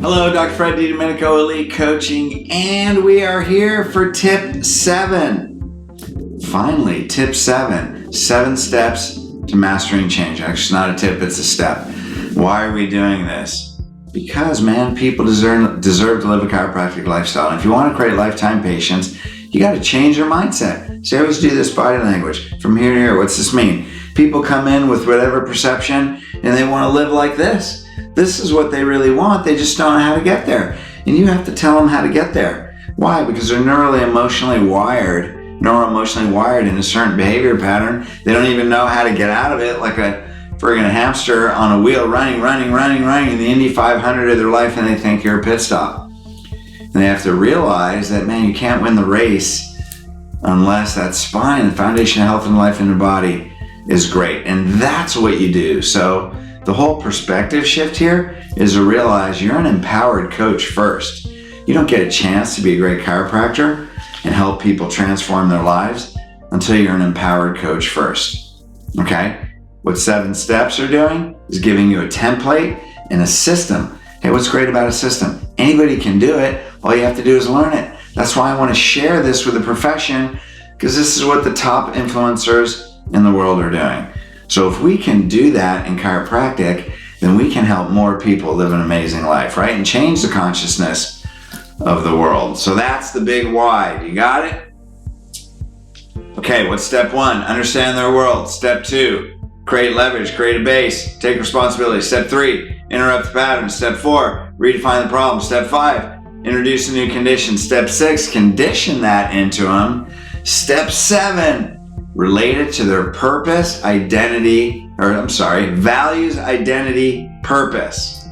Hello, Dr. Fred DiDomenico, Elite Coaching, and we are here for tip 7. Finally, tip 7. 7 steps to mastering change. Actually, it's not a tip, it's a step. Why are we doing this? Because, man, people deserve to live a chiropractic lifestyle. And if you want to create lifetime patients, you got to change your mindset. So I always do this body language. From here to here, what's this mean? People come in with whatever perception, and they want to live like this. This is what they really want. They just don't know how to get there. And you have to tell them how to get there. Why? Because they're neuroemotionally wired in a certain behavior pattern. They don't even know how to get out of it, like a friggin' hamster on a wheel running in the Indy 500 of their life, and they think you're a pit stop. And they have to realize that, man, you can't win the race unless that spine, the foundation of health and life in the body is great. And that's what you do. So the whole perspective shift here is to realize you're an empowered coach first. You don't get a chance to be a great chiropractor and help people transform their lives until you're an empowered coach first. Okay? What 7 steps are doing is giving you a template and a system. Hey, what's great about a system? Anybody can do it. All you have to do is learn it. That's why I want to share this with the profession, because this is what the top influencers in the world are doing. So if we can do that in chiropractic, then we can help more people live an amazing life, right? And change the consciousness of the world. So that's the big why. You got it? Okay, what's step 1? Understand their world. Step 2, create leverage, create a base, take responsibility. Step 3, interrupt the pattern. Step 4, redefine the problem. Step 5, introduce a new condition. Step 6, condition that into them. Step 7, relate it to their values, identity, purpose.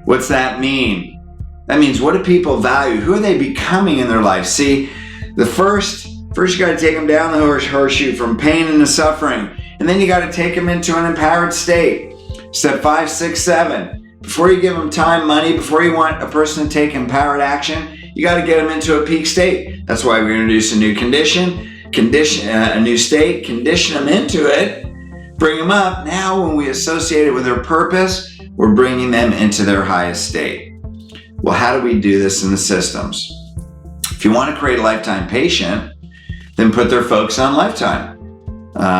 What's that mean? That means, what do people value? Who are they becoming in their life? See, the first you got to take them down the horseshoe from pain into suffering. And then you got to take them into an empowered state. Step 5, 6, 7. Before you give them time, money, before you want a person to take empowered action, you got to get them into a peak state. That's why we introduce a new condition, a new state, condition them into it, bring them up. Now, when we associate it with their purpose, we're bringing them into their highest state. Well, how do we do this in the systems? If you want to create a lifetime patient, then put their focus on lifetime.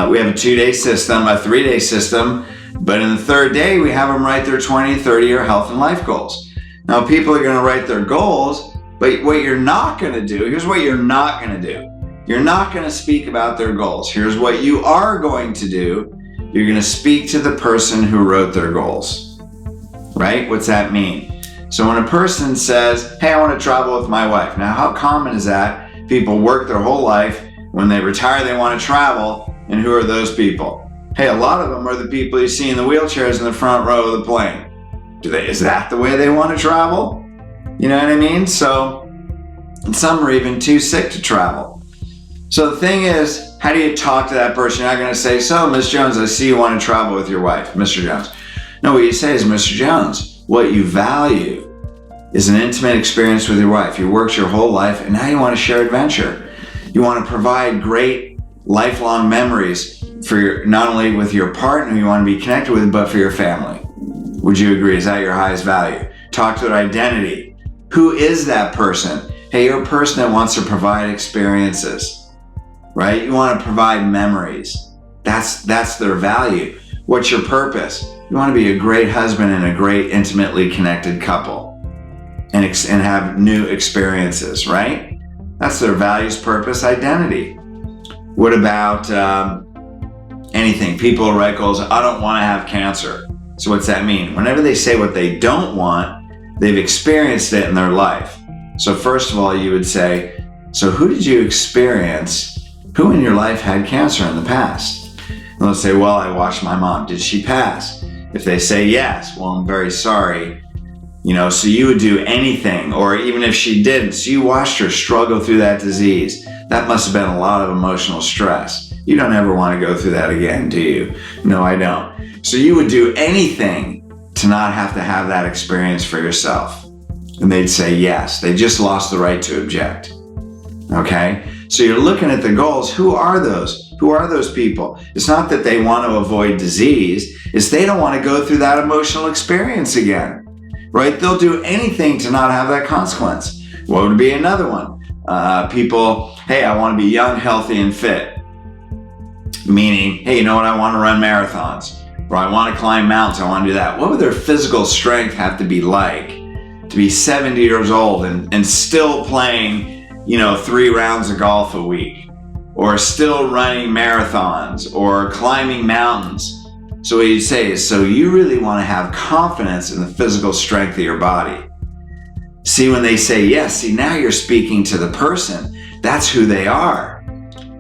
We have a 2-day system, a 3-day system, but in the 3rd day, we have them write their 20, 30-year health and life goals. Now, people are going to write their goals, but what you're not going to do, here's what you're not going to do. You're not going to speak about their goals. Here's what you are going to do. You're going to speak to the person who wrote their goals, right? What's that mean? So when a person says, hey, I want to travel with my wife. Now, how common is that? People work their whole life. When they retire, they want to travel. And who are those people? Hey, a lot of them are the people you see in the wheelchairs in the front row of the plane. Is that the way they want to travel? You know what I mean? So, and some are even too sick to travel. So the thing is, how do you talk to that person? You're not going to say, so, Ms. Jones, I see you want to travel with your wife, Mr. Jones. No, what you say is, Mr. Jones, what you value is an intimate experience with your wife. You worked your whole life, and now you want to share adventure. You want to provide great lifelong memories for not only with your partner you want to be connected with, but for your family. Would you agree? Is that your highest value? Talk to their identity. Who is that person? Hey, you're a person that wants to provide experiences. Right? You want to provide memories. That's their value. What's your purpose? You want to be a great husband and a great intimately connected couple and have new experiences, right? That's their values, purpose, identity. What about anything? People write goals, I don't want to have cancer. So what's that mean? Whenever they say what they don't want, they've experienced it in their life. So first of all, you would say, so who did you experience? Who in your life had cancer in the past? And they'll say, well, I watched my mom. Did she pass? If they say yes, well, I'm very sorry. So you would do anything, or even if she didn't, so you watched her struggle through that disease. That must have been a lot of emotional stress. You don't ever want to go through that again, do you? No, I don't. So you would do anything to not have to have that experience for yourself. And they'd say yes. They just lost the right to object. Okay? So you're looking at the goals. Who are those? Who are those people? It's not that they want to avoid disease. It's they don't want to go through that emotional experience again. right? They'll do anything to not have that consequence. What would be another one? People, hey, I want to be young, healthy, and fit. Meaning, hey, you know what? I want to run marathons, or I want to climb mountains. I want to do that. What would their physical strength have to be like to be 70 years old and still playing, 3 rounds of golf a week, or still running marathons or climbing mountains? So what you'd say is, so you really want to have confidence in the physical strength of your body. See, when they say yes, see, now you're speaking to the person. That's who they are.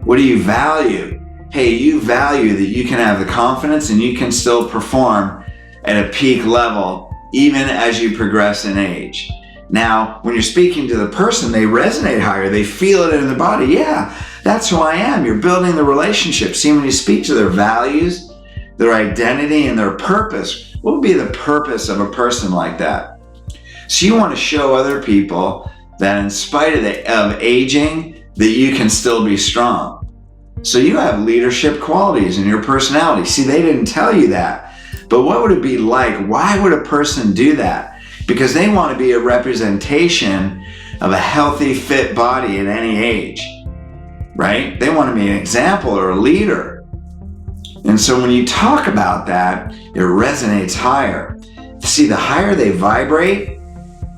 What do you value? Hey, you value that you can have the confidence and you can still perform at a peak level even as you progress in age. Now, when you're speaking to the person, they resonate higher. They feel it in their body. Yeah, that's who I am. You're building the relationship. See, when you speak to their values, their identity, and their purpose, what would be the purpose of a person like that? So you want to show other people that in spite of aging, that you can still be strong. So you have leadership qualities in your personality. See, they didn't tell you that. But what would it be like? Why would a person do that? Because they want to be a representation of a healthy, fit body at any age, right? They want to be an example or a leader. And so when you talk about that, it resonates higher. See, the higher they vibrate,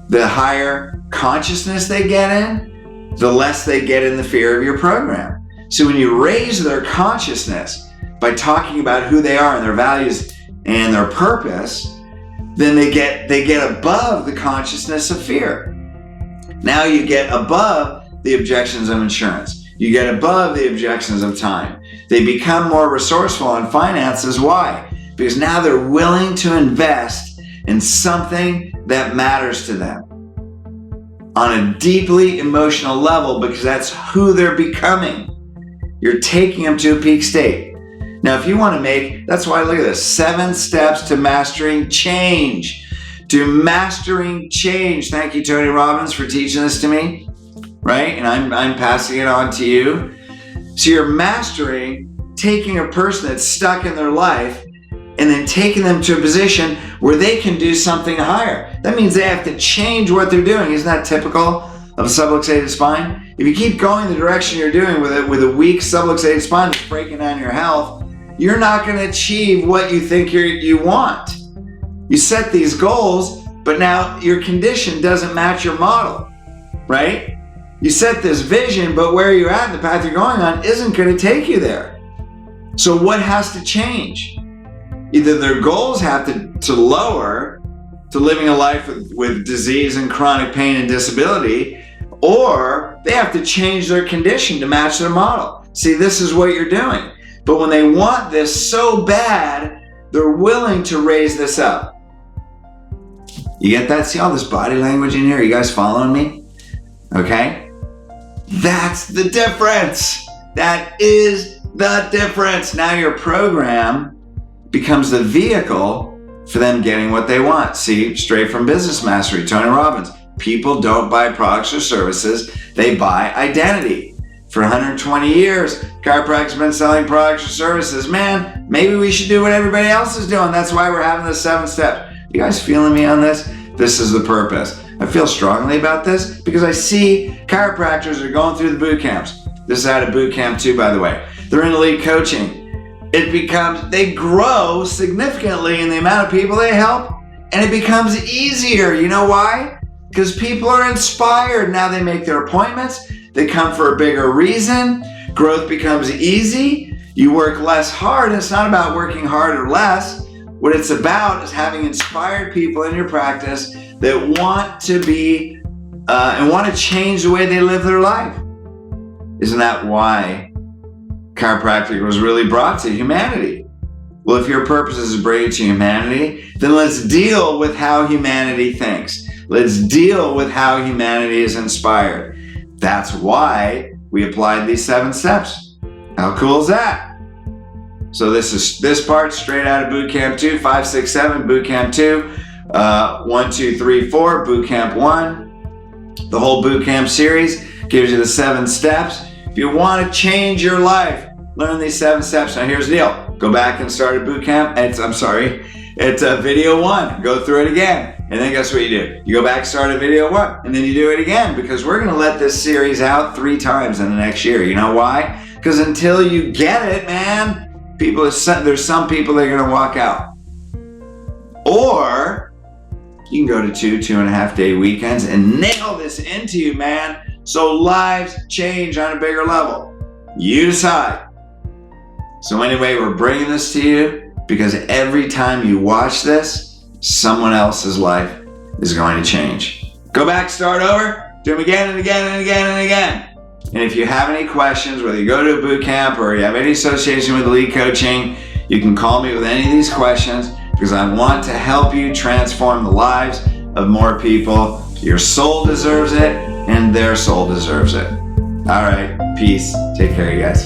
the higher consciousness they get in, the less they get in the fear of your program. So when you raise their consciousness by talking about who they are and their values and their purpose, then they get above the consciousness of fear. Now you get above the objections of insurance. You get above the objections of time. They become more resourceful on finances. Why? Because now they're willing to invest in something that matters to them on a deeply emotional level, because that's who they're becoming. You're taking them to a peak state. Now, if you want to make, that's why, look at this, 7 steps to mastering change. To mastering change. Thank you, Tony Robbins, for teaching this to me, right? And I'm passing it on to you. So you're mastering taking a person that's stuck in their life and then taking them to a position where they can do something higher. That means they have to change what they're doing. Isn't that typical of a subluxated spine? If you keep going the direction you're doing with a weak subluxated spine that's breaking down your health, you're not going to achieve what you think you want. You set these goals, but now your condition doesn't match your model, right? You set this vision, but where you're at and the path you're going on isn't going to take you there. So what has to change? Either their goals have to lower to living a life with disease and chronic pain and disability, or they have to change their condition to match their model. See, this is what you're doing. But when they want this so bad, they're willing to raise this up. You get that? See all this body language in here? You guys following me? Okay? That's the difference. That is the difference. Now your program becomes the vehicle for them getting what they want. See, straight from Business Mastery, Tony Robbins. People don't buy products or services, they buy identity. For 120 years, chiropractic's been selling products or services. Man, maybe we should do what everybody else is doing. That's why we're having the 7 steps. You guys feeling me on this? This is the purpose. I feel strongly about this because I see chiropractors are going through the boot camps. This is out of boot camp too, by the way. They're in elite coaching. They grow significantly in the amount of people they help, and it becomes easier. You know why? Because people are inspired. Now they make their appointments. They come for a bigger reason. Growth becomes easy. You work less hard. It's not about working hard or less. What it's about is having inspired people in your practice that want to be and want to change the way they live their life. Isn't that why chiropractic was really brought to humanity? Well, if your purpose is to bring it to humanity, then let's deal with how humanity thinks. Let's deal with how humanity is inspired. That's why we applied these 7 steps. How cool is that? So this part straight out of Boot Camp 2, 5, 6, 7, Boot Camp 2, 1, 2, 3, 4, Boot Camp 1. The whole Boot Camp series gives you the 7 steps. If you want to change your life, learn these 7 steps. Now here's the deal. Go back and start at Boot Camp. It's video 1. Go through it again. And then guess what you do? You go back, start a video 1, and then you do it again, because we're gonna let this series out 3 times in the next year. You know why? Because until you get it, man, there's some people that are gonna walk out. Or you can go to 2.5 day weekends and nail this into you, man. So lives change on a bigger level. You decide. So anyway, we're bringing this to you because every time you watch this, someone else's life is going to change. Go back, start over, do them again and again and again and again. And if you have any questions, whether you go to a boot camp or you have any association with elite coaching, you can call me with any of these questions, because I want to help you transform the lives of more people. Your soul deserves it, and their soul deserves it. All right, peace. Take care, you guys.